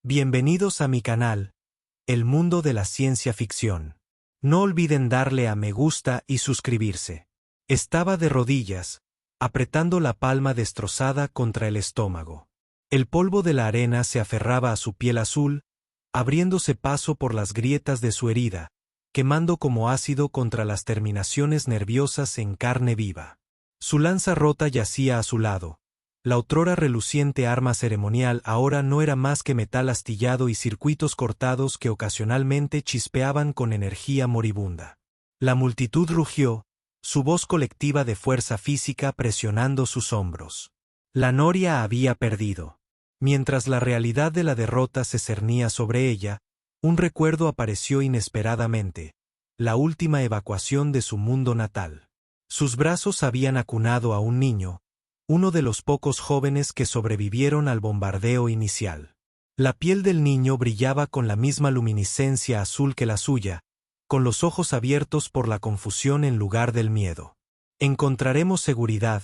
Bienvenidos a mi canal, El Mundo de la Ciencia Ficción. No olviden darle a me gusta y suscribirse. Estaba de rodillas, apretando la palma destrozada contra el estómago. El polvo de la arena se aferraba a su piel azul, abriéndose paso por las grietas de su herida, quemando como ácido contra las terminaciones nerviosas en carne viva. Su lanza rota yacía a su lado. La otrora reluciente arma ceremonial ahora no era más que metal astillado y circuitos cortados que ocasionalmente chispeaban con energía moribunda. La multitud rugió, su voz colectiva de fuerza física presionando sus hombros. La noria había perdido. Mientras la realidad de la derrota se cernía sobre ella, un recuerdo apareció inesperadamente: la última evacuación de su mundo natal. Sus brazos habían acunado a un niño, uno de los pocos jóvenes que sobrevivieron al bombardeo inicial. La piel del niño brillaba con la misma luminiscencia azul que la suya, con los ojos abiertos por la confusión en lugar del miedo. Encontraremos seguridad,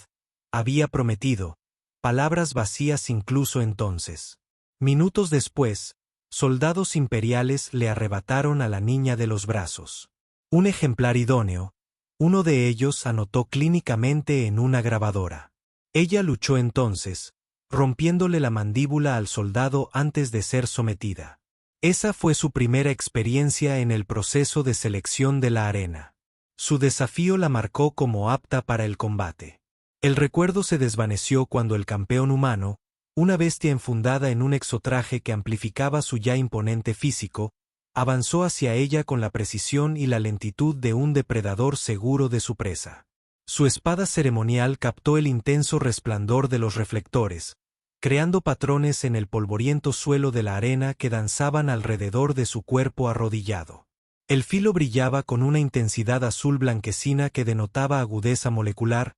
había prometido, palabras vacías incluso entonces. Minutos después, soldados imperiales le arrebataron a la niña de los brazos. Un ejemplar idóneo, uno de ellos anotó clínicamente en una grabadora. Ella luchó entonces, rompiéndole la mandíbula al soldado antes de ser sometida. Esa fue su primera experiencia en el proceso de selección de la arena. Su desafío la marcó como apta para el combate. El recuerdo se desvaneció cuando el campeón humano, una bestia enfundada en un exotraje que amplificaba su ya imponente físico, avanzó hacia ella con la precisión y la lentitud de un depredador seguro de su presa. Su espada ceremonial captó el intenso resplandor de los reflectores, creando patrones en el polvoriento suelo de la arena que danzaban alrededor de su cuerpo arrodillado. El filo brillaba con una intensidad azul blanquecina que denotaba agudeza molecular,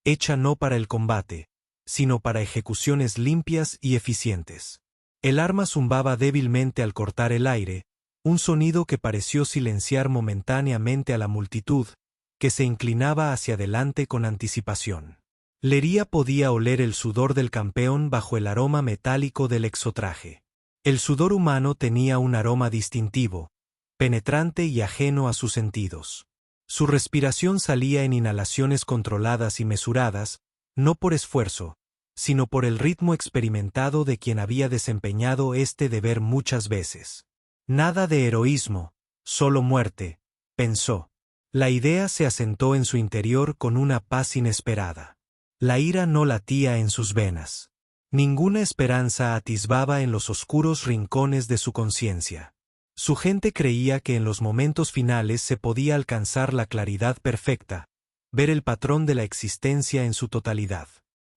hecha no para el combate, sino para ejecuciones limpias y eficientes. El arma zumbaba débilmente al cortar el aire, un sonido que pareció silenciar momentáneamente a la multitud, que se inclinaba hacia adelante con anticipación. Lería podía oler el sudor del campeón bajo el aroma metálico del exotraje. El sudor humano tenía un aroma distintivo, penetrante y ajeno a sus sentidos. Su respiración salía en inhalaciones controladas y mesuradas, no por esfuerzo, sino por el ritmo experimentado de quien había desempeñado este deber muchas veces. Nada de heroísmo, solo muerte, pensó. La idea se asentó en su interior con una paz inesperada. La ira no latía en sus venas. Ninguna esperanza atisbaba en los oscuros rincones de su conciencia. Su gente creía que en los momentos finales se podía alcanzar la claridad perfecta, ver el patrón de la existencia en su totalidad.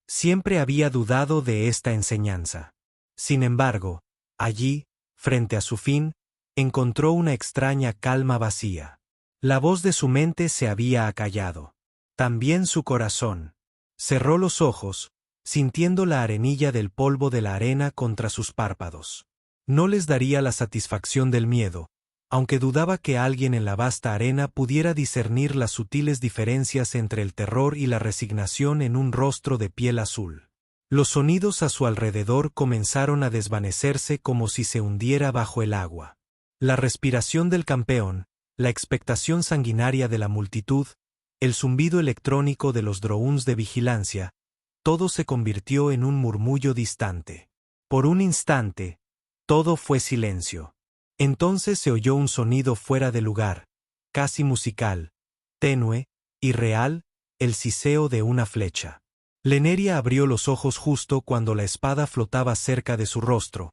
Siempre había dudado de esta enseñanza. Sin embargo, allí, frente a su fin, encontró una extraña calma vacía. La voz de su mente se había acallado. También su corazón. Cerró los ojos, sintiendo la arenilla del polvo de la arena contra sus párpados. No les daría la satisfacción del miedo, aunque dudaba que alguien en la vasta arena pudiera discernir las sutiles diferencias entre el terror y la resignación en un rostro de piel azul. Los sonidos a su alrededor comenzaron a desvanecerse como si se hundiera bajo el agua. La respiración del campeón, la expectación sanguinaria de la multitud, el zumbido electrónico de los drones de vigilancia, todo se convirtió en un murmullo distante. Por un instante, todo fue silencio. Entonces se oyó un sonido fuera de lugar, casi musical, tenue, irreal, el siseo de una flecha. Leneria abrió los ojos justo cuando la espada flotaba cerca de su rostro,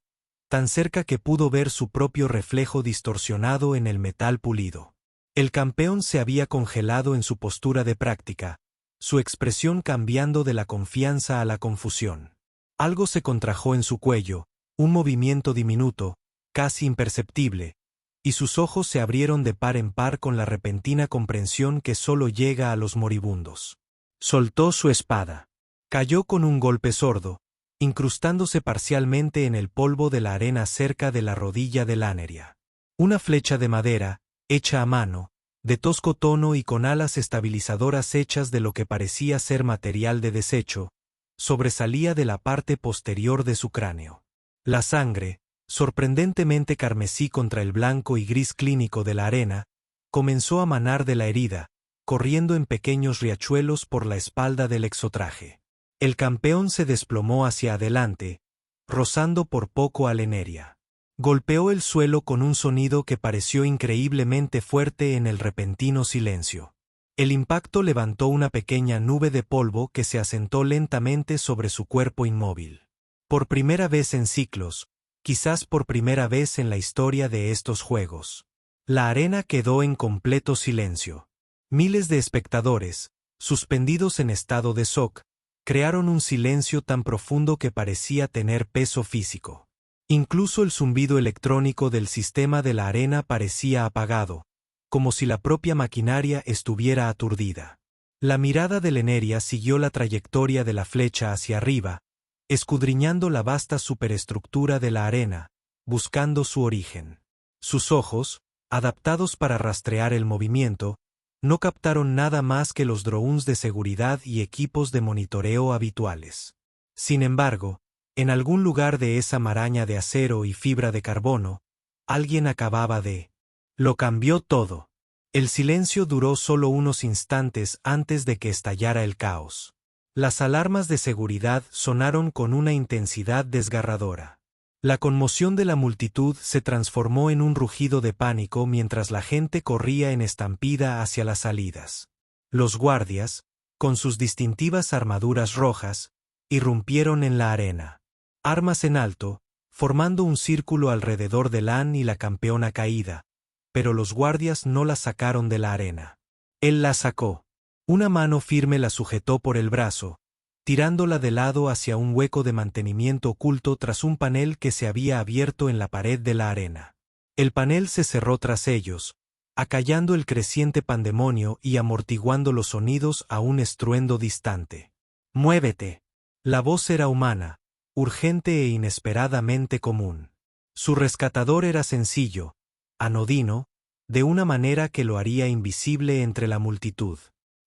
tan cerca que pudo ver su propio reflejo distorsionado en el metal pulido. El campeón se había congelado en su postura de práctica, su expresión cambiando de la confianza a la confusión. Algo se contrajo en su cuello, un movimiento diminuto, casi imperceptible, y sus ojos se abrieron de par en par con la repentina comprensión que solo llega a los moribundos. Soltó su espada. Cayó con un golpe sordo, incrustándose parcialmente en el polvo de la arena cerca de la rodilla de Lanneria. Una flecha de madera, hecha a mano, de tosco tono y con alas estabilizadoras hechas de lo que parecía ser material de desecho, sobresalía de la parte posterior de su cráneo. La sangre, sorprendentemente carmesí contra el blanco y gris clínico de la arena, comenzó a manar de la herida, corriendo en pequeños riachuelos por la espalda del exotraje. El campeón se desplomó hacia adelante, rozando por poco a Leneria. Golpeó el suelo con un sonido que pareció increíblemente fuerte en el repentino silencio. El impacto levantó una pequeña nube de polvo que se asentó lentamente sobre su cuerpo inmóvil. Por primera vez en ciclos, quizás por primera vez en la historia de estos juegos, la arena quedó en completo silencio. Miles de espectadores, suspendidos en estado de shock, crearon un silencio tan profundo que parecía tener peso físico. Incluso el zumbido electrónico del sistema de la arena parecía apagado, como si la propia maquinaria estuviera aturdida. La mirada de Leneria siguió la trayectoria de la flecha hacia arriba, escudriñando la vasta superestructura de la arena, buscando su origen. Sus ojos, adaptados para rastrear el movimiento, no captaron nada más que los drones de seguridad y equipos de monitoreo habituales. Sin embargo, en algún lugar de esa maraña de acero y fibra de carbono, alguien acababa de... Lo cambió todo. El silencio duró solo unos instantes antes de que estallara el caos. Las alarmas de seguridad sonaron con una intensidad desgarradora. La conmoción de la multitud se transformó en un rugido de pánico mientras la gente corría en estampida hacia las salidas. Los guardias, con sus distintivas armaduras rojas, irrumpieron en la arena. Armas en alto, formando un círculo alrededor de Lan y la campeona caída, pero los guardias no la sacaron de la arena. Él la sacó. Una mano firme la sujetó por el brazo, tirándola de lado hacia un hueco de mantenimiento oculto tras un panel que se había abierto en la pared de la arena. El panel se cerró tras ellos, acallando el creciente pandemonio y amortiguando los sonidos a un estruendo distante. «¡Muévete!». La voz era humana, urgente e inesperadamente común. Su rescatador era sencillo, anodino, de una manera que lo haría invisible entre la multitud.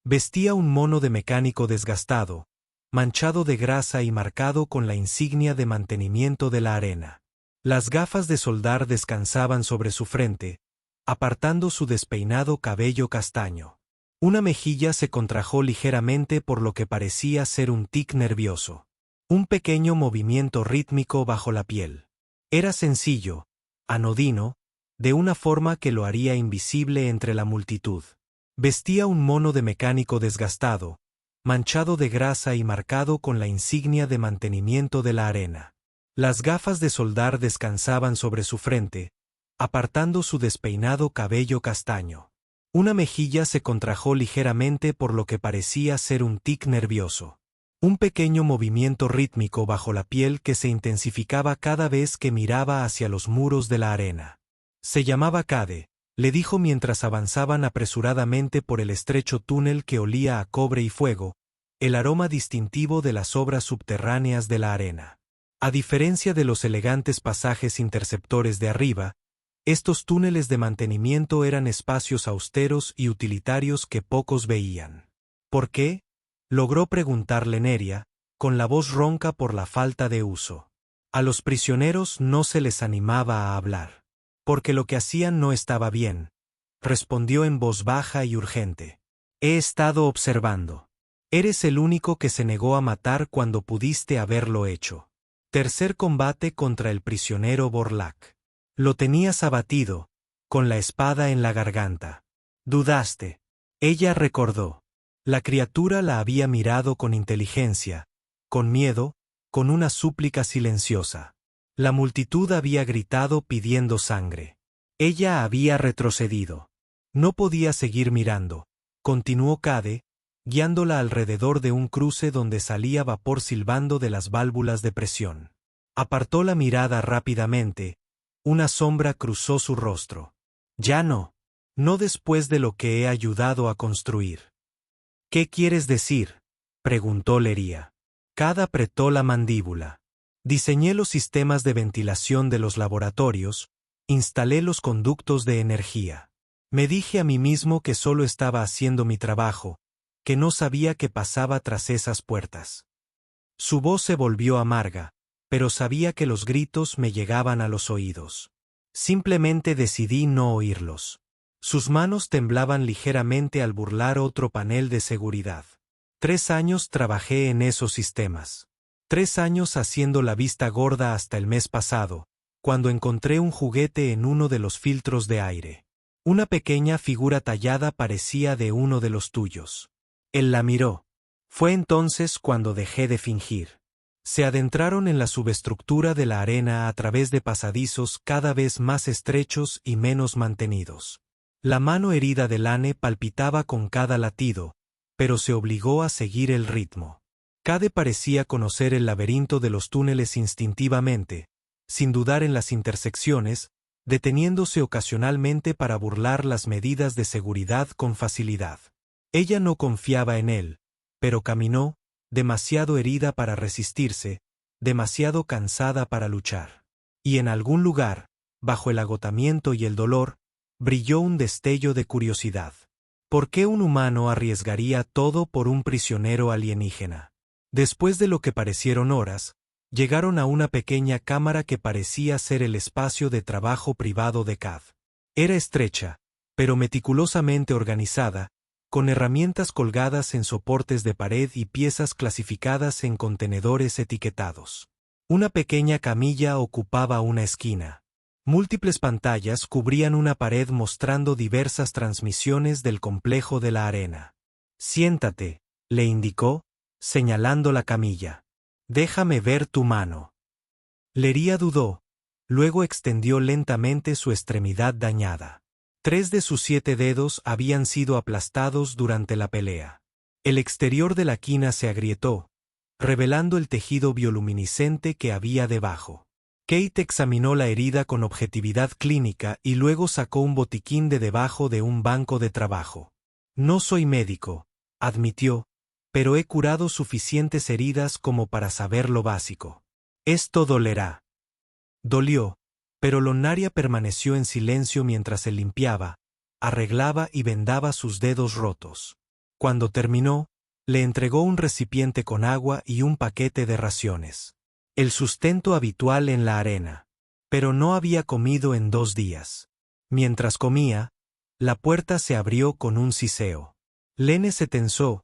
Vestía un mono de mecánico desgastado, manchado de grasa y marcado con la insignia de mantenimiento de la arena. Las gafas de soldar descansaban sobre su frente, apartando su despeinado cabello castaño. Una mejilla se contrajo ligeramente por lo que parecía ser un tic nervioso. Un pequeño movimiento rítmico bajo la piel. Era sencillo, anodino, de una forma que lo haría invisible entre la multitud. Vestía un mono de mecánico desgastado, manchado de grasa y marcado con la insignia de mantenimiento de la arena. Las gafas de soldar descansaban sobre su frente, apartando su despeinado cabello castaño. Una mejilla se contrajo ligeramente por lo que parecía ser un tic nervioso. Un pequeño movimiento rítmico bajo la piel que se intensificaba cada vez que miraba hacia los muros de la arena. Se llamaba Cade, le dijo mientras avanzaban apresuradamente por el estrecho túnel que olía a cobre y fuego, el aroma distintivo de las obras subterráneas de la arena. A diferencia de los elegantes pasajes interceptores de arriba, estos túneles de mantenimiento eran espacios austeros y utilitarios que pocos veían. ¿Por qué?, logró preguntar Leneria, con la voz ronca por la falta de uso. A los prisioneros no se les animaba a hablar. Porque lo que hacían no estaba bien, respondió en voz baja y urgente. He estado observando. Eres el único que se negó a matar cuando pudiste haberlo hecho. Tercer combate contra el prisionero Borlak. Lo tenías abatido, con la espada en la garganta. Dudaste. Ella recordó. La criatura la había mirado con inteligencia, con miedo, con una súplica silenciosa. La multitud había gritado pidiendo sangre. Ella había retrocedido. No podía seguir mirando, continuó Cade, guiándola alrededor de un cruce donde salía vapor silbando de las válvulas de presión. Apartó la mirada rápidamente, una sombra cruzó su rostro. Ya no. No después de lo que he ayudado a construir. ¿Qué quieres decir?, preguntó Leria. Cade apretó la mandíbula. Diseñé los sistemas de ventilación de los laboratorios, instalé los conductos de energía. Me dije a mí mismo que solo estaba haciendo mi trabajo, que no sabía qué pasaba tras esas puertas. Su voz se volvió amarga, pero sabía que los gritos me llegaban a los oídos. Simplemente decidí no oírlos. Sus manos temblaban ligeramente al burlar otro panel de seguridad. 3 años trabajé en esos sistemas. 3 años haciendo la vista gorda hasta el mes pasado, cuando encontré un juguete en uno de los filtros de aire. Una pequeña figura tallada parecía de uno de los tuyos. Él la miró. Fue entonces cuando dejé de fingir. Se adentraron en la subestructura de la arena a través de pasadizos cada vez más estrechos y menos mantenidos. La mano herida de Lane palpitaba con cada latido, pero se obligó a seguir el ritmo. Cade parecía conocer el laberinto de los túneles instintivamente, sin dudar en las intersecciones, deteniéndose ocasionalmente para burlar las medidas de seguridad con facilidad. Ella no confiaba en él, pero caminó, demasiado herida para resistirse, demasiado cansada para luchar. Y en algún lugar, bajo el agotamiento y el dolor, brilló un destello de curiosidad. ¿Por qué un humano arriesgaría todo por un prisionero alienígena? Después de lo que parecieron horas, llegaron a una pequeña cámara que parecía ser el espacio de trabajo privado de Cad. Era estrecha, pero meticulosamente organizada, con herramientas colgadas en soportes de pared y piezas clasificadas en contenedores etiquetados. Una pequeña camilla ocupaba una esquina. Múltiples pantallas cubrían una pared mostrando diversas transmisiones del complejo de la arena. «Siéntate», le indicó, señalando la camilla. «Déjame ver tu mano». Lería dudó, luego extendió lentamente su extremidad dañada. 3 de sus 7 dedos habían sido aplastados durante la pelea. El exterior de la quina se agrietó, revelando el tejido bioluminiscente que había debajo. Kate examinó la herida con objetividad clínica y luego sacó un botiquín de debajo de un banco de trabajo. «No soy médico», admitió, «pero he curado suficientes heridas como para saber lo básico. Esto dolerá». Dolió, pero Lonaria permaneció en silencio mientras se limpiaba, arreglaba y vendaba sus dedos rotos. Cuando terminó, le entregó un recipiente con agua y un paquete de raciones. El sustento habitual en la arena. Pero no había comido en 2 días. Mientras comía, la puerta se abrió con un siseo. Lene se tensó,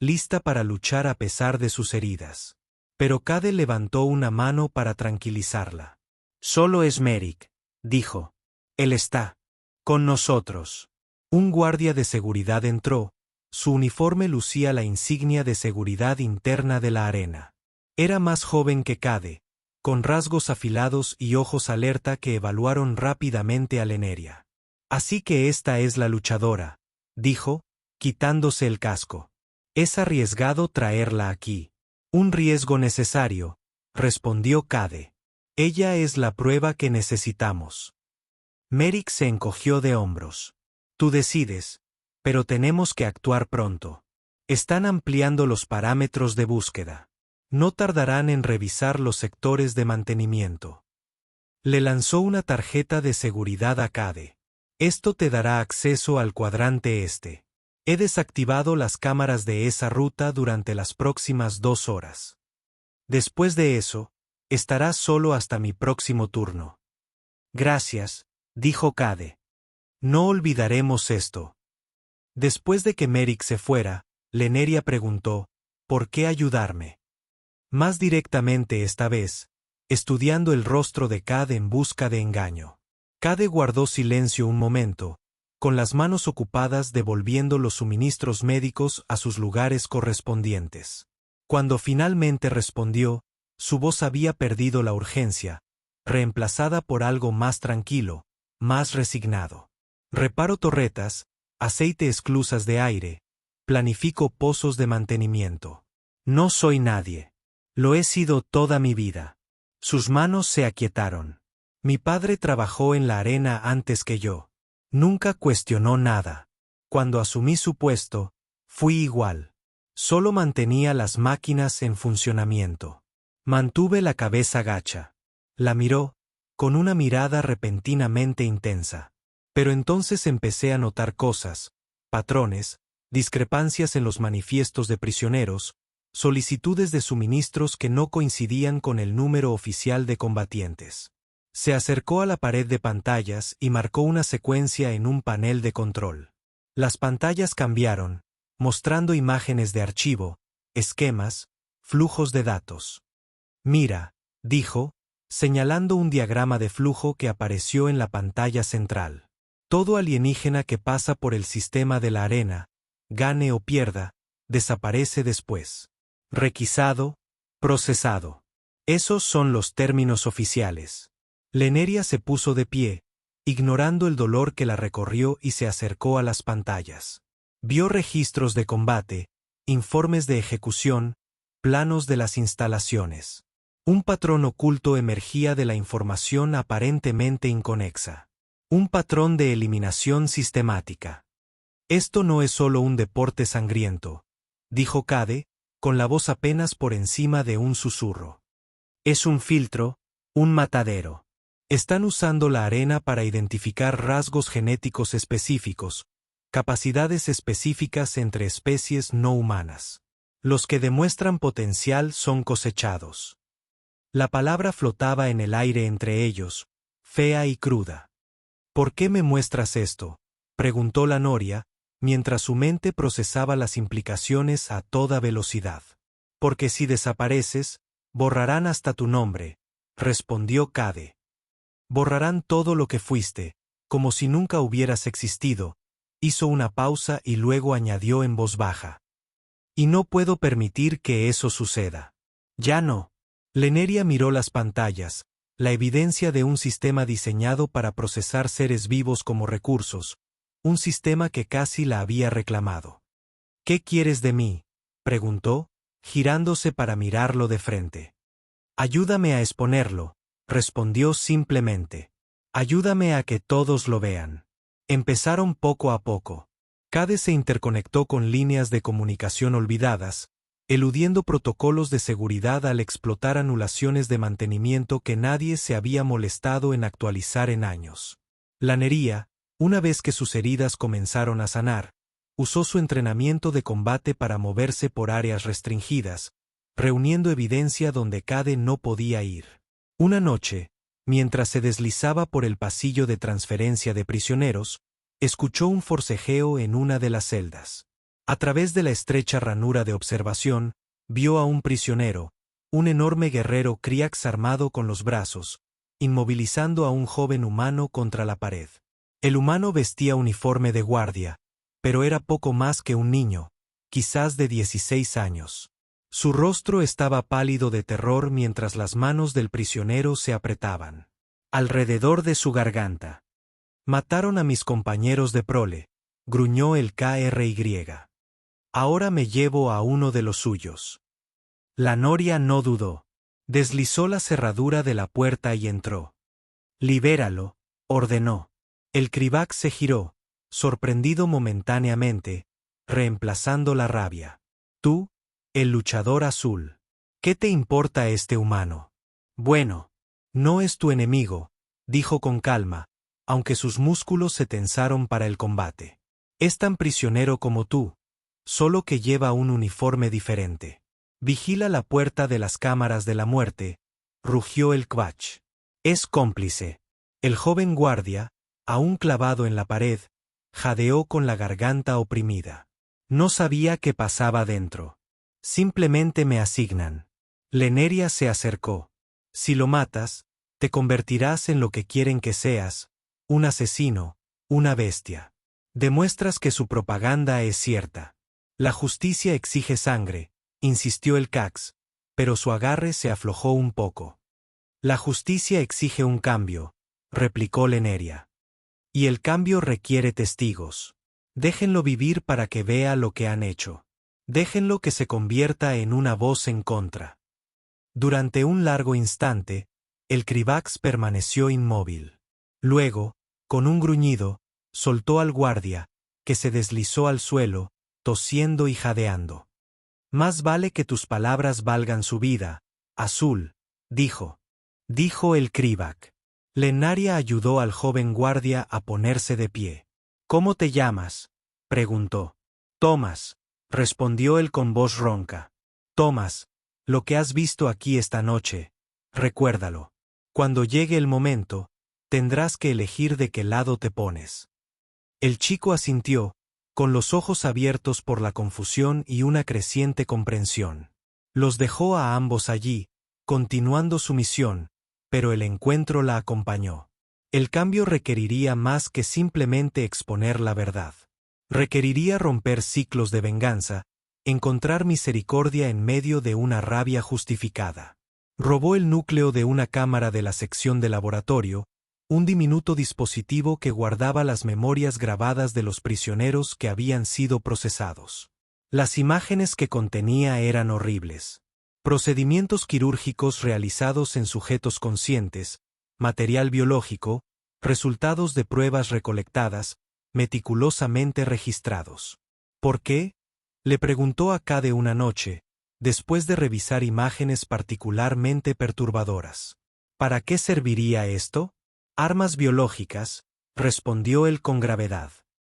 lista para luchar a pesar de sus heridas. Pero Cade levantó una mano para tranquilizarla. «Solo es Merrick», dijo. «Él está con nosotros». Un guardia de seguridad entró. Su uniforme lucía la insignia de seguridad interna de la arena. Era más joven que Cade, con rasgos afilados y ojos alerta que evaluaron rápidamente a Leneria. «Así que esta es la luchadora», dijo, quitándose el casco. «Es arriesgado traerla aquí». «Un riesgo necesario», respondió Cade. «Ella es la prueba que necesitamos». Merrick se encogió de hombros. «Tú decides, pero tenemos que actuar pronto. Están ampliando los parámetros de búsqueda. No tardarán en revisar los sectores de mantenimiento». Le lanzó una tarjeta de seguridad a Cade. «Esto te dará acceso al cuadrante este. He desactivado las cámaras de esa ruta durante las próximas 2 horas. Después de eso, estarás solo hasta mi próximo turno». «Gracias», dijo Cade. «No olvidaremos esto». Después de que Merrick se fuera, Leneria preguntó, «¿Por qué ayudarme?». Más directamente esta vez, estudiando el rostro de Cade en busca de engaño. Cade guardó silencio un momento, con las manos ocupadas devolviendo los suministros médicos a sus lugares correspondientes. Cuando finalmente respondió, su voz había perdido la urgencia, reemplazada por algo más tranquilo, más resignado. «Reparo torretas, aceite esclusas de aire, planifico pozos de mantenimiento. No soy nadie. Lo he sido toda mi vida». Sus manos se aquietaron. «Mi padre trabajó en la arena antes que yo. Nunca cuestionó nada. Cuando asumí su puesto, fui igual. Solo mantenía las máquinas en funcionamiento». Mantuve la cabeza gacha. La miró, con una mirada repentinamente intensa. Pero entonces empecé a notar cosas, patrones, discrepancias en los manifiestos de prisioneros, solicitudes de suministros que no coincidían con el número oficial de combatientes. Se acercó a la pared de pantallas y marcó una secuencia en un panel de control. Las pantallas cambiaron, mostrando imágenes de archivo, esquemas, flujos de datos. Mira, dijo, señalando un diagrama de flujo que apareció en la pantalla central. Todo alienígena que pasa por el sistema de la arena, gane o pierda, desaparece después. Requisado, procesado. Esos son los términos oficiales. Leneria se puso de pie, ignorando el dolor que la recorrió y se acercó a las pantallas. Vio registros de combate, informes de ejecución, planos de las instalaciones. Un patrón oculto emergía de la información aparentemente inconexa. Un patrón de eliminación sistemática. Esto no es solo un deporte sangriento, dijo Cade, con la voz apenas por encima de un susurro. Es un filtro, un matadero. Están usando la arena para identificar rasgos genéticos específicos, capacidades específicas entre especies no humanas. Los que demuestran potencial son cosechados. La palabra flotaba en el aire entre ellos, fea y cruda. ¿Por qué me muestras esto?, preguntó la noria, mientras su mente procesaba las implicaciones a toda velocidad. Porque si desapareces, borrarán hasta tu nombre, respondió Cade. Borrarán todo lo que fuiste, como si nunca hubieras existido. Hizo una pausa y luego añadió en voz baja. Y no puedo permitir que eso suceda. Ya no. Leneria miró las pantallas, la evidencia de un sistema diseñado para procesar seres vivos como recursos, un sistema que casi la había reclamado. ¿Qué quieres de mí?, preguntó, girándose para mirarlo de frente. Ayúdame a exponerlo, respondió simplemente. Ayúdame a que todos lo vean. Empezaron poco a poco. Cade se interconectó con líneas de comunicación olvidadas, eludiendo protocolos de seguridad al explotar anulaciones de mantenimiento que nadie se había molestado en actualizar en años. Lanería, una vez que sus heridas comenzaron a sanar, usó su entrenamiento de combate para moverse por áreas restringidas, reuniendo evidencia donde Cade no podía ir. Una noche, mientras se deslizaba por el pasillo de transferencia de prisioneros, escuchó un forcejeo en una de las celdas. A través de la estrecha ranura de observación, vio a un prisionero, un enorme guerrero Kriax armado con los brazos, inmovilizando a un joven humano contra la pared. El humano vestía uniforme de guardia, pero era poco más que un niño, quizás de 16 años. Su rostro estaba pálido de terror mientras las manos del prisionero se apretaban alrededor de su garganta. Mataron a mis compañeros de prole, gruñó el KRY. Ahora me llevo a uno de los suyos. La noria no dudó. Deslizó la cerradura de la puerta y entró. Libéralo, ordenó. El Krivax se giró, sorprendido momentáneamente, reemplazando la rabia. Tú, el luchador azul. ¿Qué te importa este humano? Bueno, no es tu enemigo, dijo con calma, aunque sus músculos se tensaron para el combate. Es tan prisionero como tú, solo que lleva un uniforme diferente. Vigila la puerta de las cámaras de la muerte, rugió el Kvach. Es cómplice. El joven guardia, aún clavado en la pared, jadeó con la garganta oprimida. No sabía qué pasaba dentro. Simplemente me asignan. Leneria se acercó. Si lo matas, te convertirás en lo que quieren que seas, un asesino, una bestia. Demuestras que su propaganda es cierta. La justicia exige sangre, insistió el Cax, pero su agarre se aflojó un poco. La justicia exige un cambio, replicó Leneria. Y el cambio requiere testigos. Déjenlo vivir para que vea lo que han hecho. Déjenlo que se convierta en una voz en contra. Durante un largo instante, el Krivax permaneció inmóvil. Luego, con un gruñido, soltó al guardia, que se deslizó al suelo, tosiendo y jadeando. Más vale que tus palabras valgan su vida, azul, dijo. Dijo el Krivax. Lenaria ayudó al joven guardia a ponerse de pie. ¿Cómo te llamas?, preguntó. Thomas, respondió él con voz ronca. Thomas, lo que has visto aquí esta noche, recuérdalo. Cuando llegue el momento, tendrás que elegir de qué lado te pones. El chico asintió, con los ojos abiertos por la confusión y una creciente comprensión. Los dejó a ambos allí, continuando su misión, pero el encuentro la acompañó. El cambio requeriría más que simplemente exponer la verdad. Requeriría romper ciclos de venganza, encontrar misericordia en medio de una rabia justificada. Robó el núcleo de una cámara de la sección de laboratorio, un diminuto dispositivo que guardaba las memorias grabadas de los prisioneros que habían sido procesados. Las imágenes que contenía eran horribles. Procedimientos quirúrgicos realizados en sujetos conscientes, material biológico, resultados de pruebas recolectadas, meticulosamente registrados. ¿Por qué?, le preguntó a Cade una noche, después de revisar imágenes particularmente perturbadoras. ¿Para qué serviría esto? Armas biológicas, respondió él con gravedad.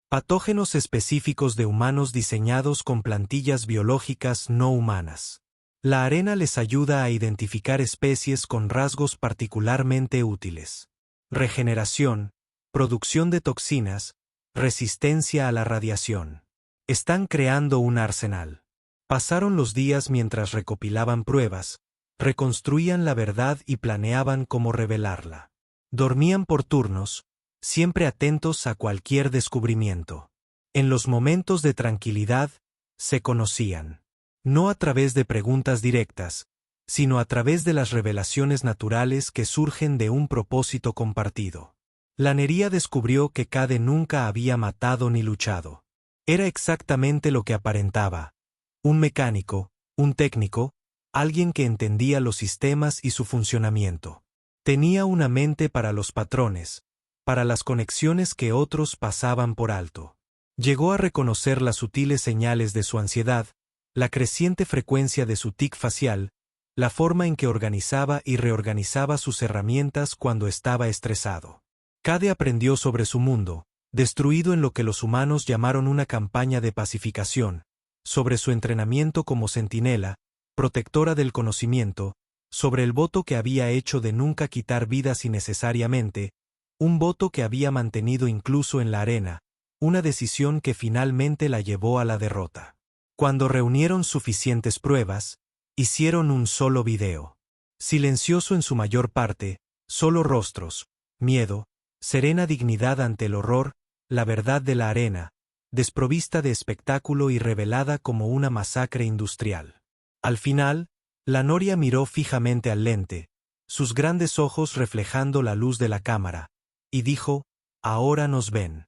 Patógenos específicos de humanos diseñados con plantillas biológicas no humanas. La arena les ayuda a identificar especies con rasgos particularmente útiles. Regeneración, producción de toxinas, resistencia a la radiación. Están creando un arsenal. Pasaron los días mientras recopilaban pruebas, reconstruían la verdad y planeaban cómo revelarla. Dormían por turnos, siempre atentos a cualquier descubrimiento. En los momentos de tranquilidad, se conocían. No a través de preguntas directas, sino a través de las revelaciones naturales que surgen de un propósito compartido. Lanneria descubrió que Cade nunca había matado ni luchado. Era exactamente lo que aparentaba. Un mecánico, un técnico, alguien que entendía los sistemas y su funcionamiento. Tenía una mente para los patrones, para las conexiones que otros pasaban por alto. Llegó a reconocer las sutiles señales de su ansiedad, la creciente frecuencia de su tic facial, la forma en que organizaba y reorganizaba sus herramientas cuando estaba estresado. Cade aprendió sobre su mundo, destruido en lo que los humanos llamaron una campaña de pacificación, sobre su entrenamiento como centinela, protectora del conocimiento, sobre el voto que había hecho de nunca quitar vidas innecesariamente, un voto que había mantenido incluso en la arena, una decisión que finalmente la llevó a la derrota. Cuando reunieron suficientes pruebas, hicieron un solo video. Silencioso en su mayor parte, solo rostros, miedo, serena dignidad ante el horror, la verdad de la arena, desprovista de espectáculo y revelada como una masacre industrial. Al final, Lanneria miró fijamente al lente, sus grandes ojos reflejando la luz de la cámara, y dijo: «Ahora nos ven.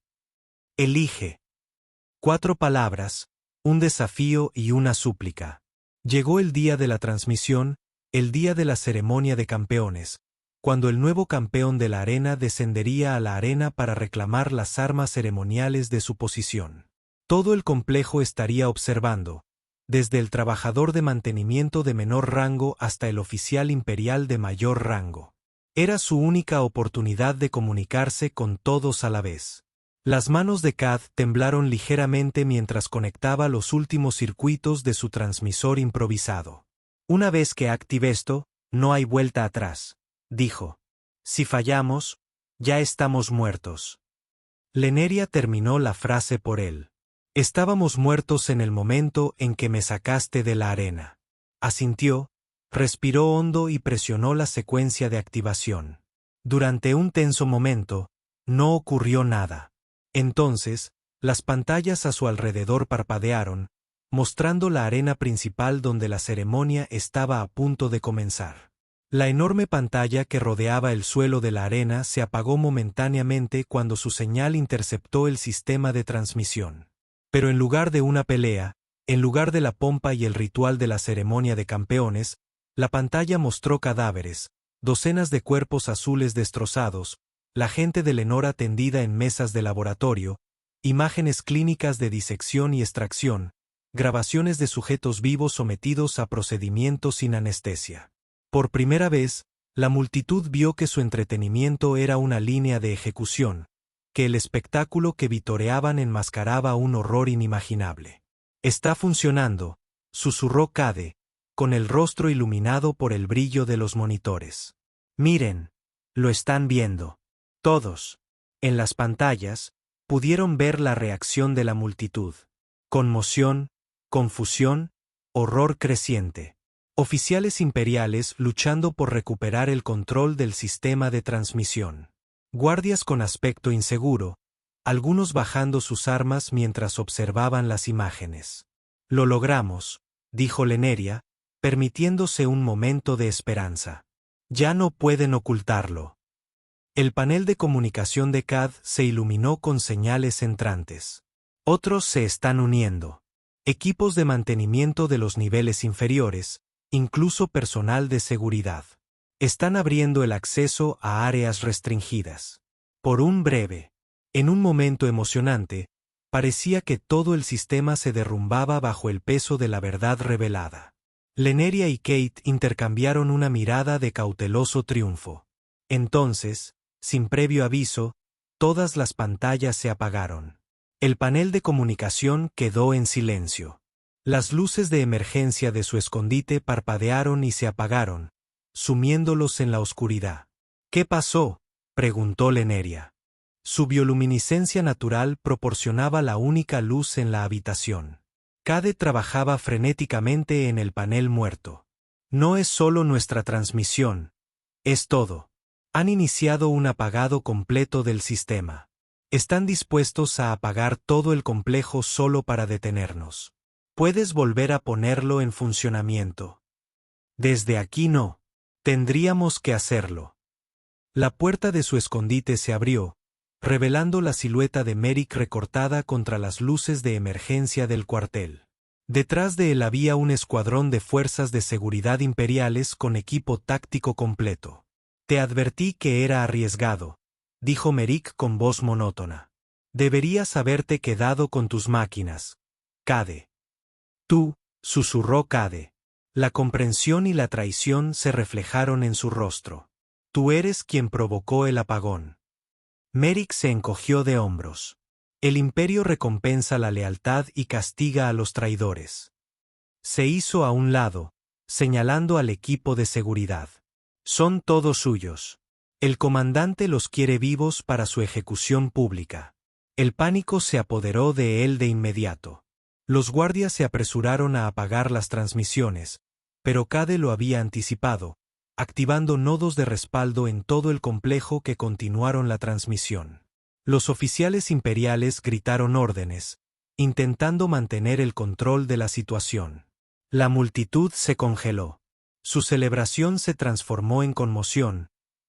Elige». 4 palabras, un desafío y una súplica. Llegó el día de la transmisión, el día de la ceremonia de campeones, cuando el nuevo campeón de la arena descendería a la arena para reclamar las armas ceremoniales de su posición. Todo el complejo estaría observando, desde el trabajador de mantenimiento de menor rango hasta el oficial imperial de mayor rango. Era su única oportunidad de comunicarse con todos a la vez. Las manos de Cad temblaron ligeramente mientras conectaba los últimos circuitos de su transmisor improvisado. Una vez que active esto, no hay vuelta atrás, dijo. Si fallamos, ya estamos muertos. Lanneria terminó la frase por él. Estábamos muertos en el momento en que me sacaste de la arena. Asintió, respiró hondo y presionó la secuencia de activación. Durante un tenso momento, no ocurrió nada. Entonces, las pantallas a su alrededor parpadearon, mostrando la arena principal donde la ceremonia estaba a punto de comenzar. La enorme pantalla que rodeaba el suelo de la arena se apagó momentáneamente cuando su señal interceptó el sistema de transmisión. Pero en lugar de una pelea, en lugar de la pompa y el ritual de la ceremonia de campeones, la pantalla mostró cadáveres, docenas de cuerpos azules destrozados, la gente de Lenora tendida en mesas de laboratorio, imágenes clínicas de disección y extracción, grabaciones de sujetos vivos sometidos a procedimientos sin anestesia. Por primera vez, la multitud vio que su entretenimiento era una línea de ejecución, que el espectáculo que vitoreaban enmascaraba un horror inimaginable. «Está funcionando», susurró Cade, con el rostro iluminado por el brillo de los monitores. Miren, lo están viendo. Todos, en las pantallas, pudieron ver la reacción de la multitud. Conmoción, confusión, horror creciente. Oficiales imperiales luchando por recuperar el control del sistema de transmisión. Guardias con aspecto inseguro, algunos bajando sus armas mientras observaban las imágenes. Lo logramos, dijo Leneria, permitiéndose un momento de esperanza. Ya no pueden ocultarlo. El panel de comunicación de CAD se iluminó con señales entrantes. Otros se están uniendo. Equipos de mantenimiento de los niveles inferiores, incluso personal de seguridad. Están abriendo el acceso a áreas restringidas. Por un breve, en un momento emocionante, parecía que todo el sistema se derrumbaba bajo el peso de la verdad revelada. Leneria y Kate intercambiaron una mirada de cauteloso triunfo. Entonces, sin previo aviso, todas las pantallas se apagaron. El panel de comunicación quedó en silencio. Las luces de emergencia de su escondite parpadearon y se apagaron, sumiéndolos en la oscuridad. ¿Qué pasó?, preguntó Leneria. Su bioluminiscencia natural proporcionaba la única luz en la habitación. Cade trabajaba frenéticamente en el panel muerto. No es solo nuestra transmisión, es todo. Han iniciado un apagado completo del sistema. Están dispuestos a apagar todo el complejo solo para detenernos. Puedes volver a ponerlo en funcionamiento. Desde aquí no. Tendríamos que hacerlo. La puerta de su escondite se abrió, revelando la silueta de Merrick recortada contra las luces de emergencia del cuartel. Detrás de él había un escuadrón de fuerzas de seguridad imperiales con equipo táctico completo. Te advertí que era arriesgado, dijo Merrick con voz monótona. Deberías haberte quedado con tus máquinas, Cade. Tú, susurró Cade. La comprensión y la traición se reflejaron en su rostro. Tú eres quien provocó el apagón. Merrick se encogió de hombros. El imperio recompensa la lealtad y castiga a los traidores. Se hizo a un lado, señalando al equipo de seguridad. Son todos suyos. El comandante los quiere vivos para su ejecución pública. El pánico se apoderó de él de inmediato. Los guardias se apresuraron a apagar las transmisiones, pero Cade lo había anticipado, activando nodos de respaldo en todo el complejo que continuaron la transmisión. Los oficiales imperiales gritaron órdenes, intentando mantener el control de la situación. La multitud se congeló. Su celebración se transformó en conmoción,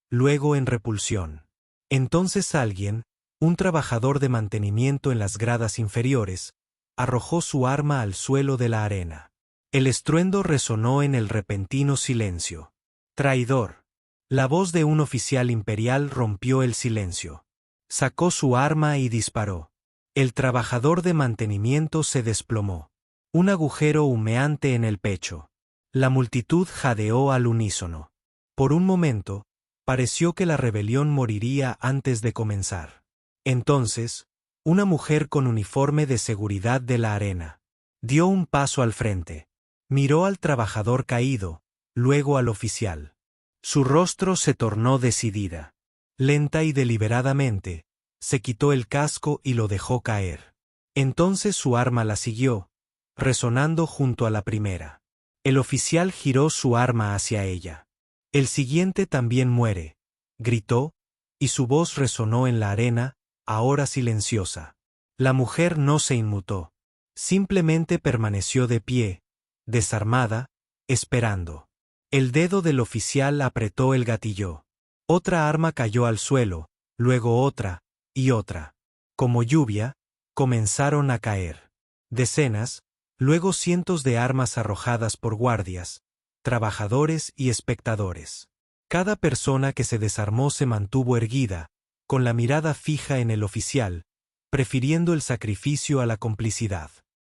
luego en repulsión. Entonces alguien, un trabajador de mantenimiento en las gradas inferiores, arrojó su arma al suelo de la arena. El estruendo resonó en el repentino silencio. Traidor. La voz de un oficial imperial rompió el silencio. Sacó su arma y disparó. El trabajador de mantenimiento se desplomó. Un agujero humeante en el pecho. La multitud jadeó al unísono. Por un momento, pareció que la rebelión moriría antes de comenzar. Entonces, una mujer con uniforme de seguridad de la arena dio un paso al frente. Miró al trabajador caído, luego al oficial. Su rostro se tornó decidida. Lenta y deliberadamente, se quitó el casco y lo dejó caer. Entonces su arma la siguió, resonando junto a la primera. El oficial giró su arma hacia ella. El siguiente también muere, gritó, y su voz resonó en la arena, ahora silenciosa. La mujer no se inmutó. Simplemente permaneció de pie, desarmada, esperando. El dedo del oficial apretó el gatillo. Otra arma cayó al suelo, luego otra, y otra. Como lluvia, comenzaron a caer. Decenas, luego cientos de armas arrojadas por guardias, trabajadores y espectadores. Cada persona que se desarmó se mantuvo erguida, con la mirada fija en el oficial, prefiriendo el sacrificio a la complicidad.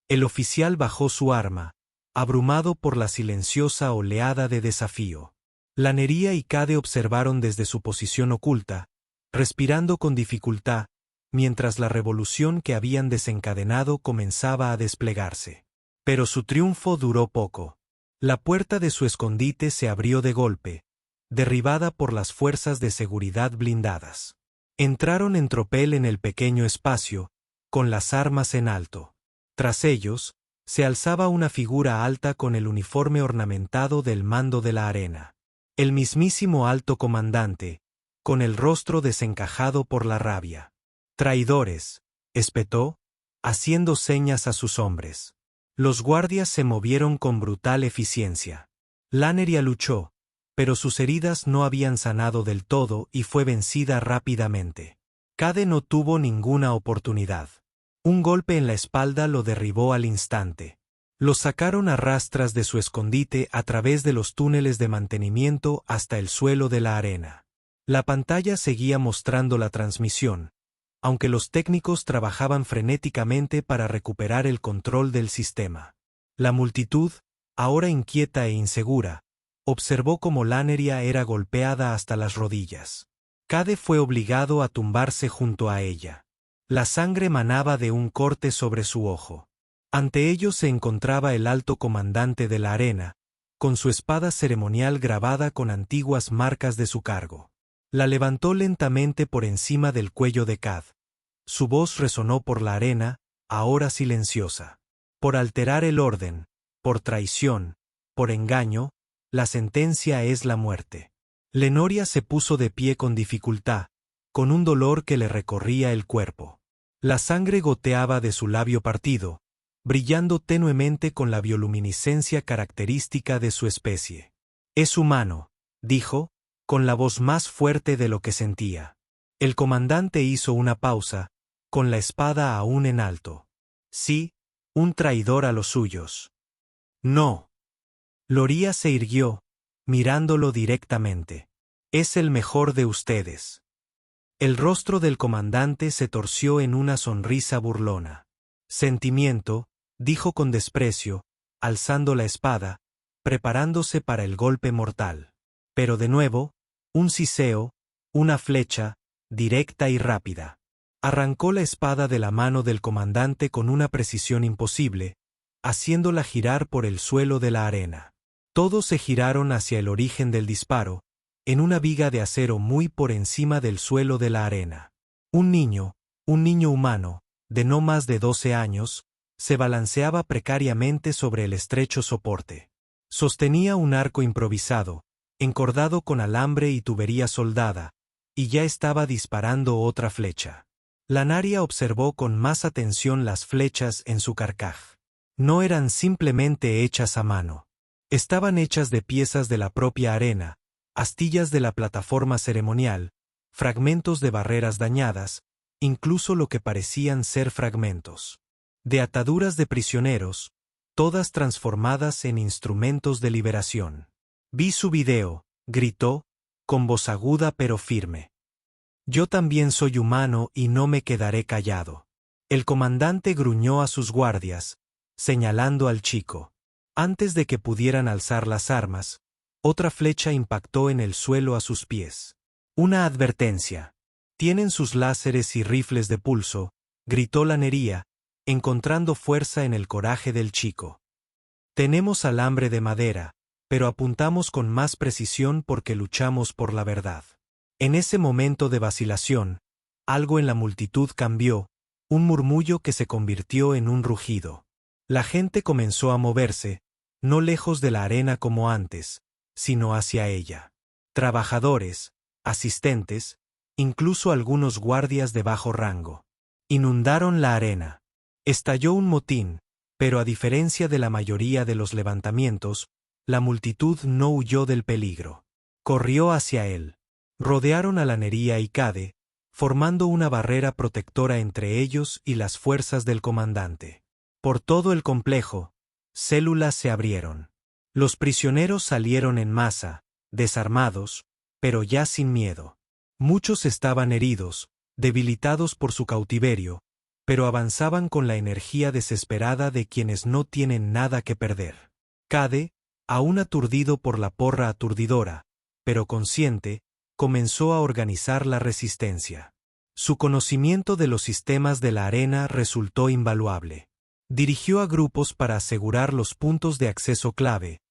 El oficial bajó su arma, abrumado por la silenciosa oleada de desafío. Leneria y Cade observaron desde su posición oculta, respirando con dificultad, mientras la revolución que habían desencadenado comenzaba a desplegarse. Pero su triunfo duró poco. La puerta de su escondite se abrió de golpe, derribada por las fuerzas de seguridad blindadas. Entraron en tropel en el pequeño espacio, con las armas en alto. Tras ellos, se alzaba una figura alta con el uniforme ornamentado del mando de la arena. El mismísimo alto comandante, con el rostro desencajado por la rabia. «Traidores», espetó, haciendo señas a sus hombres. Los guardias se movieron con brutal eficiencia. Lanneria luchó, pero sus heridas no habían sanado del todo y fue vencida rápidamente. Cade no tuvo ninguna oportunidad. Un golpe en la espalda lo derribó al instante. Lo sacaron a rastras de su escondite a través de los túneles de mantenimiento hasta el suelo de la arena. La pantalla seguía mostrando la transmisión, aunque los técnicos trabajaban frenéticamente para recuperar el control del sistema. La multitud, ahora inquieta e insegura, observó cómo Lanneria era golpeada hasta las rodillas. Cade fue obligado a tumbarse junto a ella. La sangre manaba de un corte sobre su ojo. Ante ellos se encontraba el alto comandante de la arena, con su espada ceremonial grabada con antiguas marcas de su cargo. La levantó lentamente por encima del cuello de Cad. Su voz resonó por la arena, ahora silenciosa. Por alterar el orden, por traición, por engaño, la sentencia es la muerte. Lennoria se puso de pie con dificultad, con un dolor que le recorría el cuerpo. La sangre goteaba de su labio partido, brillando tenuemente con la bioluminiscencia característica de su especie. «Es humano», dijo, con la voz más fuerte de lo que sentía. El comandante hizo una pausa, con la espada aún en alto. «Sí, un traidor a los suyos». «No». Loria se irguió, mirándolo directamente. «Es el mejor de ustedes». El rostro del comandante se torció en una sonrisa burlona. «Sentimiento», dijo con desprecio, alzando la espada, preparándose para el golpe mortal. Pero de nuevo, un siseo, una flecha, directa y rápida. Arrancó la espada de la mano del comandante con una precisión imposible, haciéndola girar por el suelo de la arena. Todos se giraron hacia el origen del disparo, en una viga de acero muy por encima del suelo de la arena. Un niño humano, de no más de 12 años, se balanceaba precariamente sobre el estrecho soporte. Sostenía un arco improvisado, encordado con alambre y tubería soldada, y ya estaba disparando otra flecha. Lanneria observó con más atención las flechas en su carcaj. No eran simplemente hechas a mano. Estaban hechas de piezas de la propia arena, astillas de la plataforma ceremonial, fragmentos de barreras dañadas, incluso lo que parecían ser fragmentos de ataduras de prisioneros, todas transformadas en instrumentos de liberación. «Vi su video», gritó, con voz aguda pero firme. «Yo también soy humano y no me quedaré callado». El comandante gruñó a sus guardias, señalando al chico. Antes de que pudieran alzar las armas, otra flecha impactó en el suelo a sus pies. «Una advertencia. Tienen sus láseres y rifles de pulso», gritó Lanneria, encontrando fuerza en el coraje del chico. «Tenemos alambre de madera, pero apuntamos con más precisión porque luchamos por la verdad». En ese momento de vacilación, algo en la multitud cambió, un murmullo que se convirtió en un rugido. La gente comenzó a moverse, no lejos de la arena como antes, sino hacia ella. Trabajadores, asistentes, incluso algunos guardias de bajo rango. Inundaron la arena. Estalló un motín, pero a diferencia de la mayoría de los levantamientos, la multitud no huyó del peligro. Corrió hacia él. Rodearon a Lanneria y Cade, formando una barrera protectora entre ellos y las fuerzas del comandante. Por todo el complejo, células se abrieron. Los prisioneros salieron en masa, desarmados, pero ya sin miedo. Muchos estaban heridos, debilitados por su cautiverio, pero avanzaban con la energía desesperada de quienes no tienen nada que perder. Cade, aún aturdido por la porra aturdidora, pero consciente, comenzó a organizar la resistencia. Su conocimiento de los sistemas de la arena resultó invaluable. Dirigió a grupos para asegurar los puntos de acceso clave,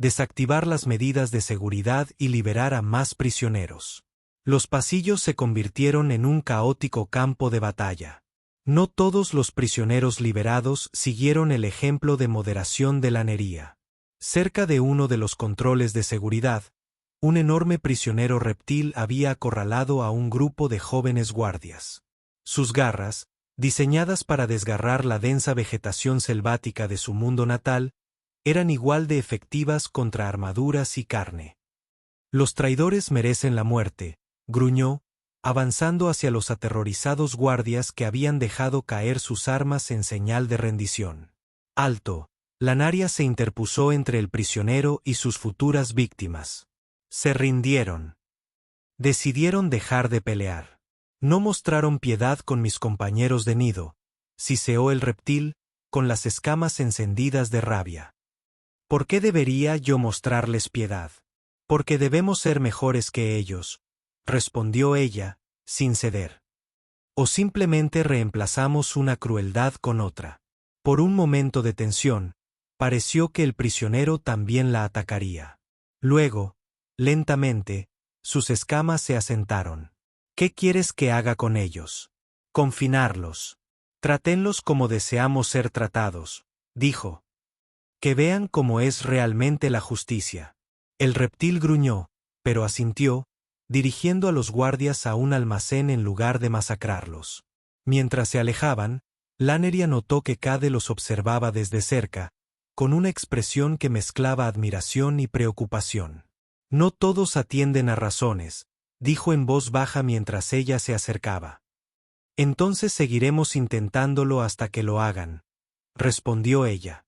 desactivar las medidas de seguridad y liberar a más prisioneros. Los pasillos se convirtieron en un caótico campo de batalla. No todos los prisioneros liberados siguieron el ejemplo de moderación de Lannería. Cerca de uno de los controles de seguridad, un enorme prisionero reptil había acorralado a un grupo de jóvenes guardias. Sus garras, diseñadas para desgarrar la densa vegetación selvática de su mundo natal, eran igual de efectivas contra armaduras y carne. Los traidores merecen la muerte, gruñó, avanzando hacia los aterrorizados guardias que habían dejado caer sus armas en señal de rendición. ¡Alto! Lannería se interpuso entre el prisionero y sus futuras víctimas. Se rindieron. Decidieron dejar de pelear. No mostraron piedad con mis compañeros de nido, siseó el reptil, con las escamas encendidas de rabia. ¿Por qué debería yo mostrarles piedad? Porque debemos ser mejores que ellos, respondió ella, sin ceder. O simplemente reemplazamos una crueldad con otra. Por un momento de tensión, pareció que el prisionero también la atacaría. Luego, lentamente, sus escamas se asentaron. ¿Qué quieres que haga con ellos? Confinarlos. Trátenlos como deseamos ser tratados, dijo. Que vean cómo es realmente la justicia. El reptil gruñó, pero asintió, dirigiendo a los guardias a un almacén en lugar de masacrarlos. Mientras se alejaban, Lannería notó que Cade los observaba desde cerca, con una expresión que mezclaba admiración y preocupación. No todos atienden a razones, dijo en voz baja mientras ella se acercaba. Entonces seguiremos intentándolo hasta que lo hagan, respondió ella.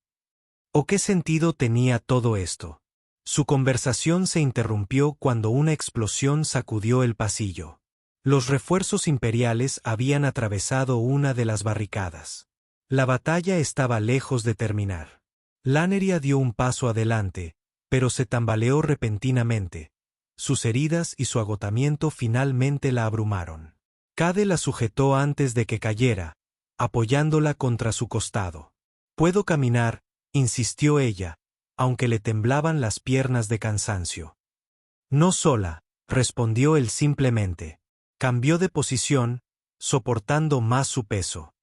¿O qué sentido tenía todo esto? Su conversación se interrumpió cuando una explosión sacudió el pasillo. Los refuerzos imperiales habían atravesado una de las barricadas. La batalla estaba lejos de terminar. Lannería dio un paso adelante, pero se tambaleó repentinamente. Sus heridas y su agotamiento finalmente la abrumaron. Cade la sujetó antes de que cayera, apoyándola contra su costado. «Puedo caminar», insistió ella, aunque le temblaban las piernas de cansancio. «No sola», respondió él simplemente. Cambió de posición, soportando más su peso.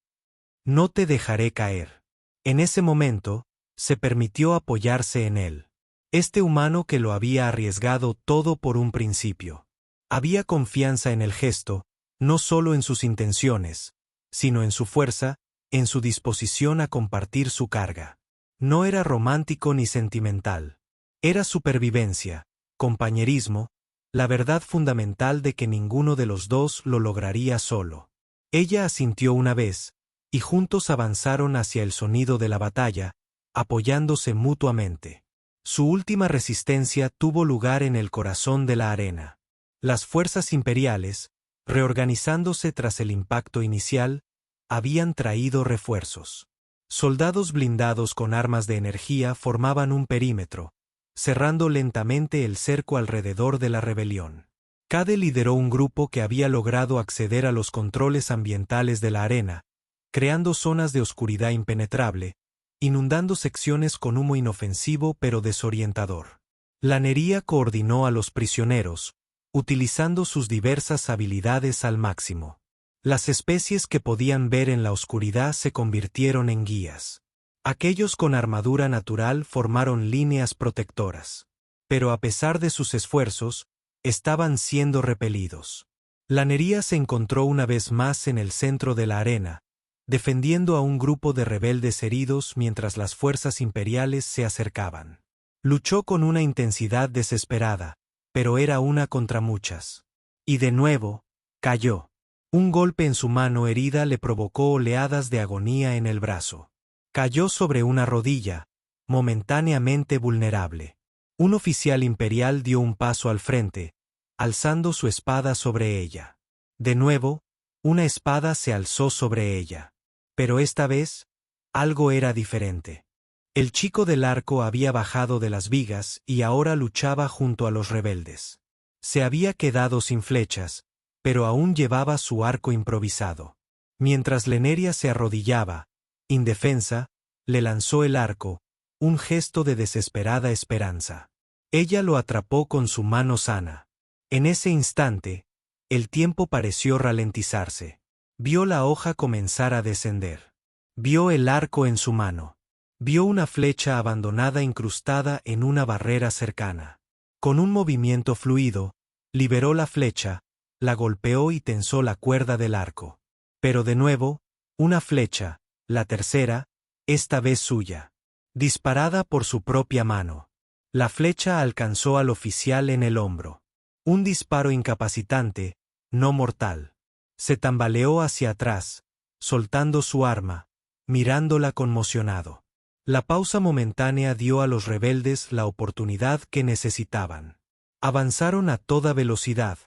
«No te dejaré caer». En ese momento, se permitió apoyarse en él. Este humano que lo había arriesgado todo por un principio. Había confianza en el gesto, no solo en sus intenciones, sino en su fuerza, en su disposición a compartir su carga. No era romántico ni sentimental. Era supervivencia, compañerismo, la verdad fundamental de que ninguno de los dos lo lograría solo. Ella asintió una vez, y juntos avanzaron hacia el sonido de la batalla, apoyándose mutuamente. Su última resistencia tuvo lugar en el corazón de la arena. Las fuerzas imperiales, reorganizándose tras el impacto inicial, habían traído refuerzos. Soldados blindados con armas de energía formaban un perímetro, cerrando lentamente el cerco alrededor de la rebelión. Cade lideró un grupo que había logrado acceder a los controles ambientales de la arena, creando zonas de oscuridad impenetrable, inundando secciones con humo inofensivo pero desorientador. Lannería coordinó a los prisioneros, utilizando sus diversas habilidades al máximo. Las especies que podían ver en la oscuridad se convirtieron en guías. Aquellos con armadura natural formaron líneas protectoras. Pero a pesar de sus esfuerzos, estaban siendo repelidos. Lannería se encontró una vez más en el centro de la arena, defendiendo a un grupo de rebeldes heridos mientras las fuerzas imperiales se acercaban. Luchó con una intensidad desesperada, pero era una contra muchas. Y de nuevo, cayó. Un golpe en su mano herida le provocó oleadas de agonía en el brazo. Cayó sobre una rodilla, momentáneamente vulnerable. Un oficial imperial dio un paso al frente, alzando su espada sobre ella. De nuevo, una espada se alzó sobre ella. Pero esta vez, algo era diferente. El chico del arco había bajado de las vigas y ahora luchaba junto a los rebeldes. Se había quedado sin flechas, pero aún llevaba su arco improvisado. Mientras Lannería se arrodillaba, indefensa, le lanzó el arco, un gesto de desesperada esperanza. Ella lo atrapó con su mano sana. En ese instante, el tiempo pareció ralentizarse. Vio la hoja comenzar a descender. Vio el arco en su mano. Vio una flecha abandonada incrustada en una barrera cercana. Con un movimiento fluido, liberó la flecha, la golpeó y tensó la cuerda del arco. Pero de nuevo, una flecha, la tercera, esta vez suya. Disparada por su propia mano. La flecha alcanzó al oficial en el hombro. Un disparo incapacitante, no mortal. Se tambaleó hacia atrás, soltando su arma, mirándola conmocionado. La pausa momentánea dio a los rebeldes la oportunidad que necesitaban. Avanzaron a toda velocidad,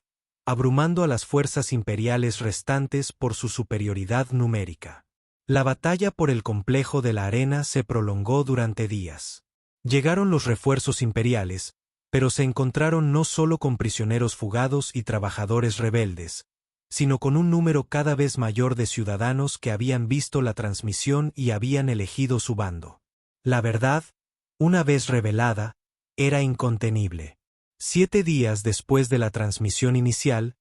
abrumando a las fuerzas imperiales restantes por su superioridad numérica. La batalla por el complejo de la arena se prolongó durante días. Llegaron los refuerzos imperiales, pero se encontraron no solo con prisioneros fugados y trabajadores rebeldes, sino con un número cada vez mayor de ciudadanos que habían visto la transmisión y habían elegido su bando. La verdad, una vez revelada, era incontenible. 7 días después de la transmisión inicial,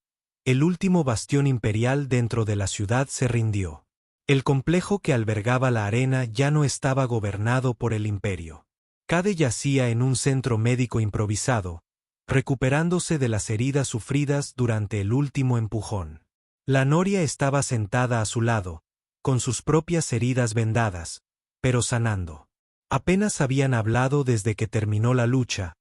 el último bastión imperial dentro de la ciudad se rindió. El complejo que albergaba la arena ya no estaba gobernado por el imperio. Cade yacía en un centro médico improvisado, recuperándose de las heridas sufridas durante el último empujón. La noria estaba sentada a su lado, con sus propias heridas vendadas, pero sanando. Apenas habían hablado desde que terminó la lucha,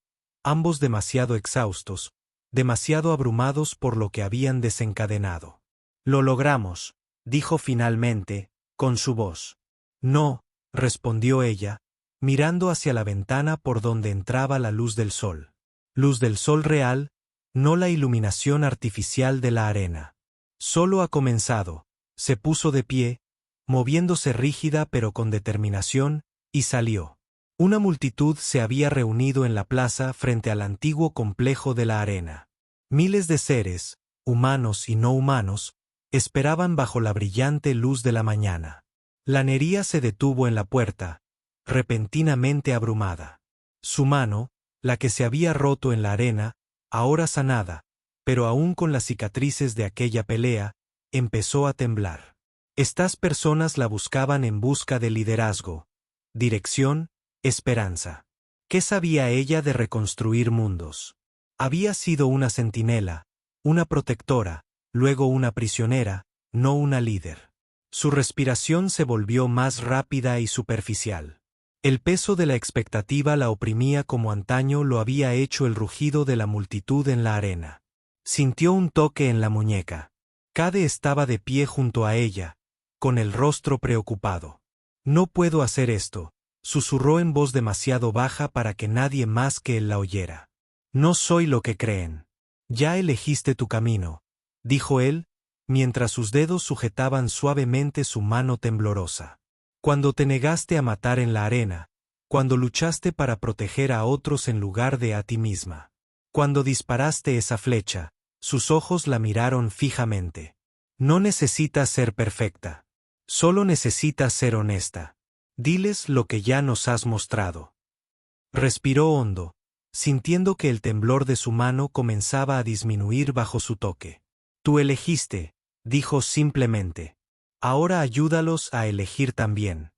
ambos demasiado exhaustos, demasiado abrumados por lo que habían desencadenado. «Lo logramos», dijo finalmente, con su voz. «No», respondió ella, mirando hacia la ventana por donde entraba la luz del sol. Luz del sol real, no la iluminación artificial de la arena. Solo ha comenzado. Se puso de pie, moviéndose rígida pero con determinación, y salió. Una multitud se había reunido en la plaza frente al antiguo complejo de la arena. Miles de seres, humanos y no humanos, esperaban bajo la brillante luz de la mañana. La nería se detuvo en la puerta, repentinamente abrumada. Su mano, la que se había roto en la arena, ahora sanada, pero aún con las cicatrices de aquella pelea, empezó a temblar. Estas personas la buscaban en busca de liderazgo, dirección, esperanza. ¿Qué sabía ella de reconstruir mundos? Había sido una centinela, una protectora, luego una prisionera, no una líder. Su respiración se volvió más rápida y superficial. El peso de la expectativa la oprimía como antaño lo había hecho el rugido de la multitud en la arena. Sintió un toque en la muñeca. Cade estaba de pie junto a ella, con el rostro preocupado. «No puedo hacer esto», susurró en voz demasiado baja para que nadie más que él la oyera. «No soy lo que creen. Ya elegiste tu camino», dijo él, mientras sus dedos sujetaban suavemente su mano temblorosa. «Cuando te negaste a matar en la arena, cuando luchaste para proteger a otros en lugar de a ti misma. Cuando disparaste esa flecha», sus ojos la miraron fijamente. «No necesitas ser perfecta. Solo necesitas ser honesta. Diles lo que ya nos has mostrado». Respiró hondo, sintiendo que el temblor de su mano comenzaba a disminuir bajo su toque. «Tú elegiste», dijo simplemente. «Ahora ayúdalos a elegir también».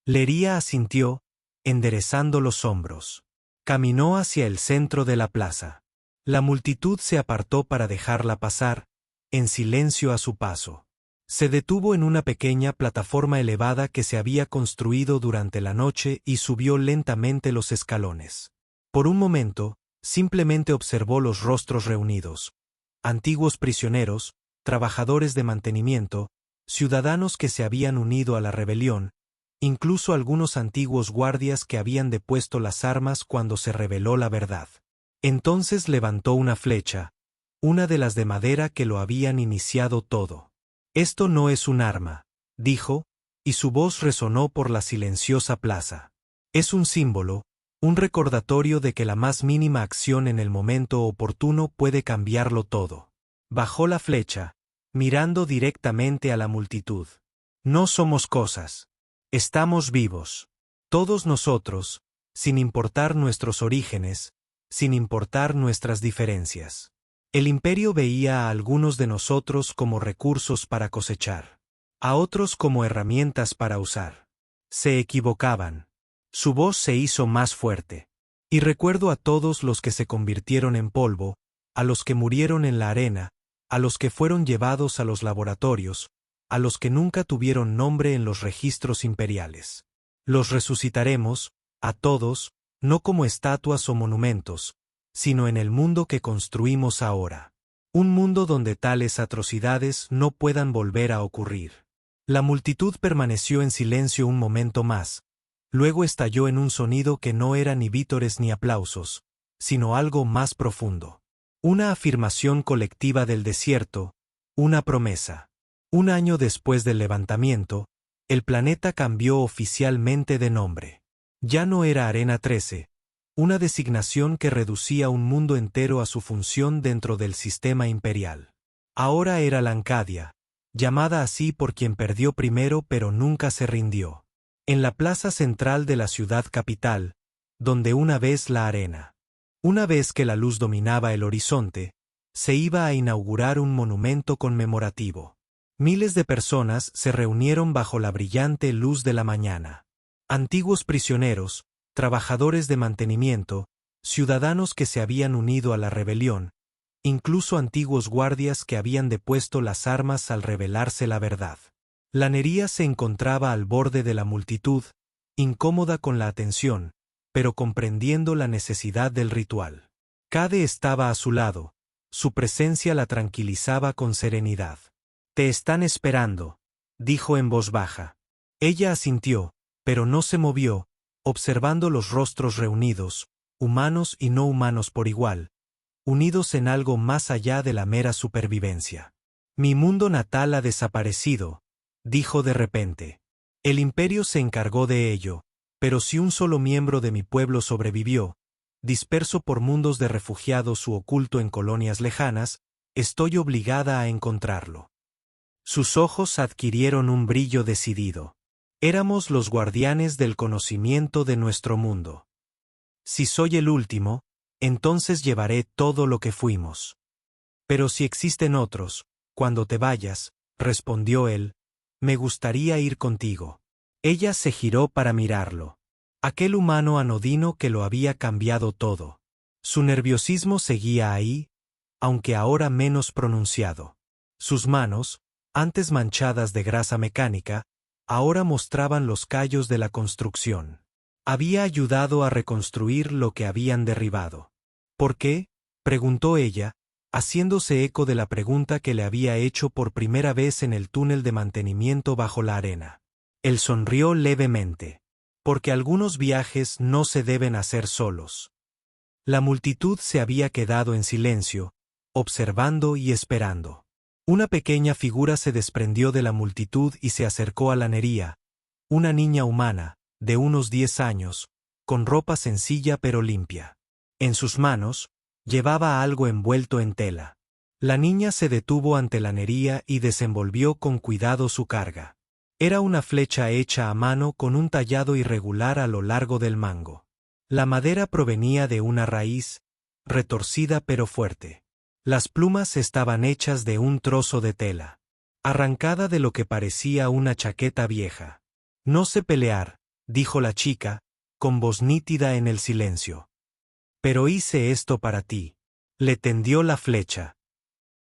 Lería asintió, enderezando los hombros. Caminó hacia el centro de la plaza. La multitud se apartó para dejarla pasar, en silencio a su paso. Se detuvo en una pequeña plataforma elevada que se había construido durante la noche y subió lentamente los escalones. Por un momento, simplemente observó los rostros reunidos. Antiguos prisioneros, trabajadores de mantenimiento, ciudadanos que se habían unido a la rebelión, incluso algunos antiguos guardias que habían depuesto las armas cuando se reveló la verdad. Entonces levantó una flecha, una de las de madera que lo habían iniciado todo. «Esto no es un arma», dijo, y su voz resonó por la silenciosa plaza. «Es un símbolo, un recordatorio de que la más mínima acción en el momento oportuno puede cambiarlo todo». Bajó la flecha, mirando directamente a la multitud. «No somos cosas. Estamos vivos. Todos nosotros, sin importar nuestros orígenes, sin importar nuestras diferencias. El imperio veía a algunos de nosotros como recursos para cosechar, a otros como herramientas para usar. Se equivocaban. Su voz se hizo más fuerte. Y recuerdo a todos los que se convirtieron en polvo, a los que murieron en la arena, a los que fueron llevados a los laboratorios, a los que nunca tuvieron nombre en los registros imperiales. Los resucitaremos, a todos, no como estatuas o monumentos, sino en el mundo que construimos ahora. Un mundo donde tales atrocidades no puedan volver a ocurrir. La multitud permaneció en silencio un momento más, luego estalló en un sonido que no era ni vítores ni aplausos, sino algo más profundo. Una afirmación colectiva del desierto, una promesa. Un año después del levantamiento, el planeta cambió oficialmente de nombre. Ya no era Arena 13, una designación que reducía un mundo entero a su función dentro del sistema imperial. Ahora era Lancadia, llamada así por quien perdió primero pero nunca se rindió. En la plaza central de la ciudad capital, donde una vez la arena. Una vez que la luz dominaba el horizonte, se iba a inaugurar un monumento conmemorativo. Miles de personas se reunieron bajo la brillante luz de la mañana. Antiguos prisioneros, trabajadores de mantenimiento, ciudadanos que se habían unido a la rebelión, incluso antiguos guardias que habían depuesto las armas al revelarse la verdad. La Nería se encontraba al borde de la multitud, incómoda con la atención, pero comprendiendo la necesidad del ritual. Cade estaba a su lado, su presencia la tranquilizaba con serenidad. «Te están esperando», dijo en voz baja. Ella asintió, pero no se movió, observando los rostros reunidos, humanos y no humanos por igual, unidos en algo más allá de la mera supervivencia. «Mi mundo natal ha desaparecido», dijo de repente. «El imperio se encargó de ello, pero si un solo miembro de mi pueblo sobrevivió, disperso por mundos de refugiados u oculto en colonias lejanas, estoy obligada a encontrarlo». Sus ojos adquirieron un brillo decidido. Éramos los guardianes del conocimiento de nuestro mundo. Si soy el último, entonces llevaré todo lo que fuimos. Pero si existen otros, cuando te vayas, respondió él, me gustaría ir contigo. Ella se giró para mirarlo. Aquel humano anodino que lo había cambiado todo. Su nerviosismo seguía ahí, aunque ahora menos pronunciado. Sus manos, antes manchadas de grasa mecánica, ahora mostraban los callos de la construcción. Había ayudado a reconstruir lo que habían derribado. ¿Por qué?, preguntó ella, haciéndose eco de la pregunta que le había hecho por primera vez en el túnel de mantenimiento bajo la arena. Él sonrió levemente. Porque algunos viajes no se deben hacer solos. La multitud se había quedado en silencio, observando y esperando. Una pequeña figura se desprendió de la multitud y se acercó a la Nería, una niña humana, de unos 10 años, con ropa sencilla pero limpia. En sus manos, llevaba algo envuelto en tela. La niña se detuvo ante la Nería y desenvolvió con cuidado su carga. Era una flecha hecha a mano con un tallado irregular a lo largo del mango. La madera provenía de una raíz, retorcida pero fuerte. Las plumas estaban hechas de un trozo de tela, arrancada de lo que parecía una chaqueta vieja. No sé pelear, dijo la chica, con voz nítida en el silencio. Pero hice esto para ti. Le tendió la flecha.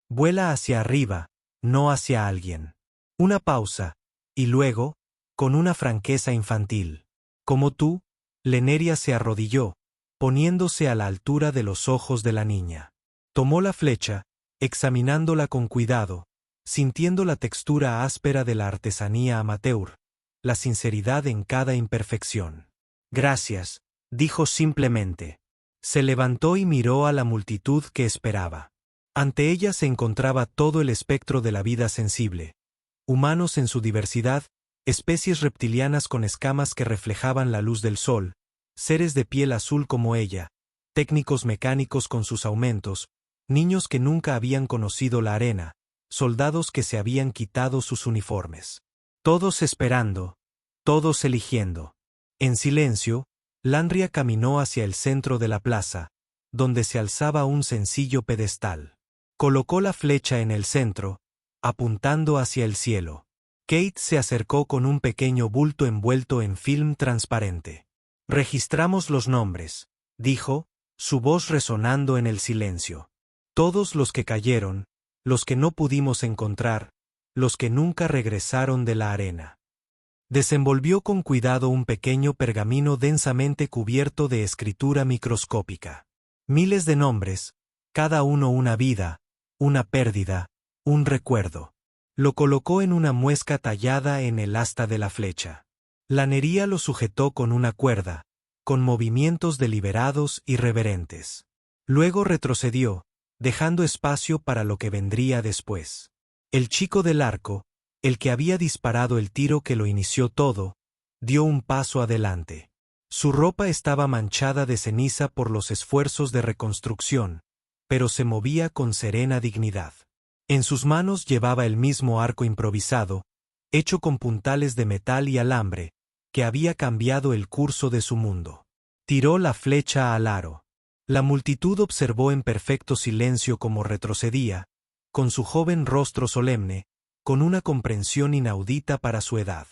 Vuela hacia arriba, no hacia alguien. Una pausa, y luego, con una franqueza infantil. Como tú, Leneria se arrodilló, poniéndose a la altura de los ojos de la niña. Tomó la flecha, examinándola con cuidado, sintiendo la textura áspera de la artesanía amateur, la sinceridad en cada imperfección. Gracias, dijo simplemente. Se levantó y miró a la multitud que esperaba. Ante ella se encontraba todo el espectro de la vida sensible. Humanos en su diversidad, especies reptilianas con escamas que reflejaban la luz del sol, seres de piel azul como ella, técnicos mecánicos con sus aumentos, niños que nunca habían conocido la arena, soldados que se habían quitado sus uniformes. Todos esperando, todos eligiendo. En silencio, Lanria caminó hacia el centro de la plaza, donde se alzaba un sencillo pedestal. Colocó la flecha en el centro, apuntando hacia el cielo. Kate se acercó con un pequeño bulto envuelto en film transparente. «Registramos los nombres», dijo, su voz resonando en el silencio. «Todos los que cayeron, los que no pudimos encontrar, los que nunca regresaron de la arena». Desenvolvió con cuidado un pequeño pergamino densamente cubierto de escritura microscópica. Miles de nombres, cada uno una vida, una pérdida, un recuerdo. Lo colocó en una muesca tallada en el asta de la flecha. Lanria lo sujetó con una cuerda, con movimientos deliberados y reverentes. Luego retrocedió, dejando espacio para lo que vendría después. El chico del arco, el que había disparado el tiro que lo inició todo, dio un paso adelante. Su ropa estaba manchada de ceniza por los esfuerzos de reconstrucción, pero se movía con serena dignidad. En sus manos llevaba el mismo arco improvisado, hecho con puntales de metal y alambre, que había cambiado el curso de su mundo. Tiró la flecha al aro. La multitud observó en perfecto silencio cómo retrocedía, con su joven rostro solemne, con una comprensión inaudita para su edad.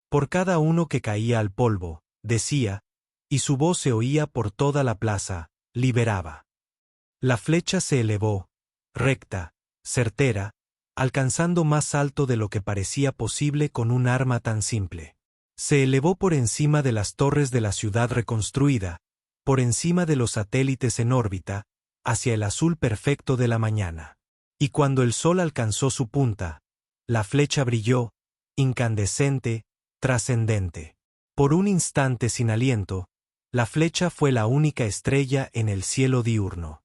Por cada uno que caía al polvo, decía, y su voz se oía por toda la plaza, liberaba. La flecha se elevó, recta, certera, alcanzando más alto de lo que parecía posible con un arma tan simple. Se elevó por encima de las torres de la ciudad reconstruida, por encima de los satélites en órbita, hacia el azul perfecto de la mañana. Y cuando el sol alcanzó su punta, la flecha brilló, incandescente, trascendente. Por un instante sin aliento, la flecha fue la única estrella en el cielo diurno.